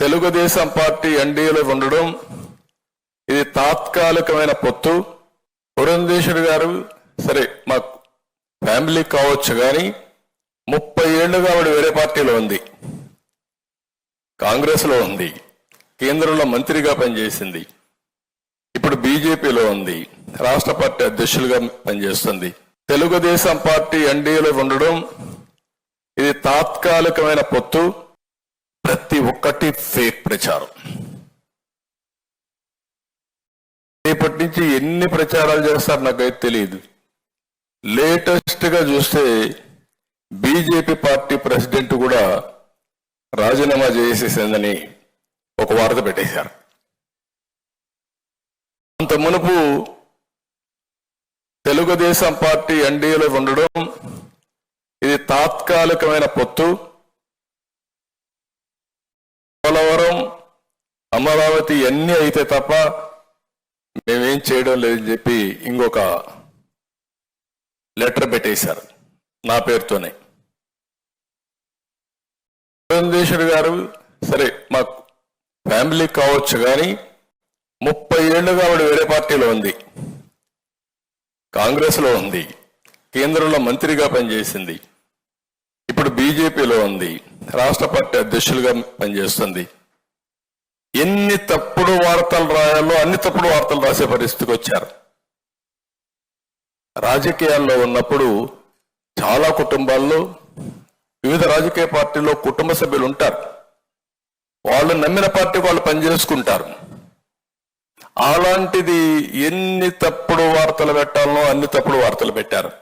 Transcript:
Telugu Desam party ఎన్డీఏలో ఉండడం ఇది తాత్కాలికమైన పొత్తు. పురంధేశ్వరి గారు సరే మా ఫ్యామిలీ కావచ్చు, కానీ 30 ఏళ్లుగా ఆవిడ వేరే పార్టీలో ఉంది, కాంగ్రెస్ లో ఉంది, కేంద్రంలో మంత్రిగా పనిచేసింది, ఇప్పుడు బీజేపీలో ఉంది, రాష్ట్ర పార్టీ అధ్యక్షులుగా పనిచేస్తుంది. తెలుగుదేశం పార్టీ ఎన్డీఏలో ఉండడం ఇది తాత్కాలికమైన పొత్తు. ప్రతి ఒక్కటి ఫేక్ ప్రచారం. రేపటి నుంచి ఎన్ని ప్రచారాలు చేస్తారు నాకైతే తెలియదు. లేటెస్ట్ గా చూస్తే బీజేపీ పార్టీ ప్రెసిడెంట్ కూడా రాజీనామా చేసేసిందని ఒక వార్త పెట్టేశారు. అంత మునుపు తెలుగుదేశం పార్టీ ఎన్డీఏలో ఉండడం ఇది తాత్కాలికమైన పొత్తు. పోలవరం, అమరావతి అన్నీ అయితే తప్ప మేమేం చేయడం లేదని చెప్పి ఇంకొక లెటర్ పెట్టేశారు నా పేరుతోనే. పురంధేశ్వరి గారు సరే మా ఫ్యామిలీ కావచ్చు, కానీ 30 ఏళ్లుగా ఆవిడ వేరే పార్టీలో ఉంది, కాంగ్రెస్ లో ఉంది, కేంద్రంలో మంత్రిగా పనిచేసింది, ఇప్పుడు బీజేపీలో ఉంది, రాష్ట్ర పార్టీ అధ్యక్షులుగా పనిచేస్తుంది. ఎన్ని తప్పుడు వార్తలు రాయాలో అన్ని తప్పుడు వార్తలు రాసే పరిస్థితికి వచ్చారు. రాజకీయాల్లో ఉన్నప్పుడు చాలా కుటుంబాల్లో వివిధ రాజకీయ పార్టీల్లో కుటుంబ సభ్యులు ఉంటారు. వాళ్ళు నమ్మిన పార్టీకి వాళ్ళు పనిచేసుకుంటారు. అలాంటిది ఎన్ని తప్పుడు వార్తలు పెట్టాలనో అన్ని తప్పుడు వార్తలు పెట్టారు.